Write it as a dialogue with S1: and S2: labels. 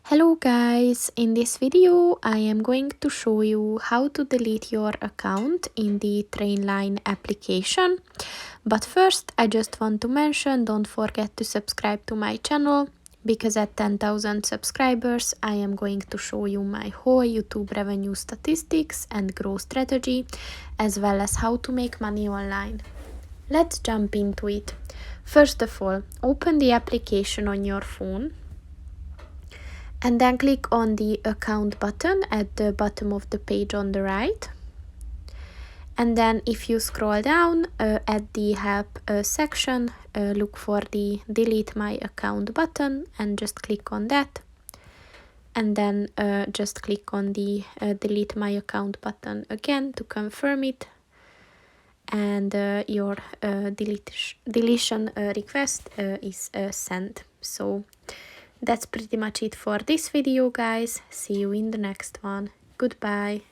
S1: Hello guys, in this video I am going to show you how to delete your account in the Trainline application. But first I just want to mention, don't forget to subscribe to my channel, because at 10,000 subscribers I am going to show you my whole YouTube revenue statistics and growth strategy, as well as how to make money online. Let's jump into it. First of all, open the application on your phone. And then click on the account button at the bottom of the page on the right. And then if you scroll down at the help section, look for the delete my account button and just click on that. And then just click on the delete my account button again to confirm it. And your deletion request is sent. So that's pretty much it for this video, guys. See you in the next one. Goodbye.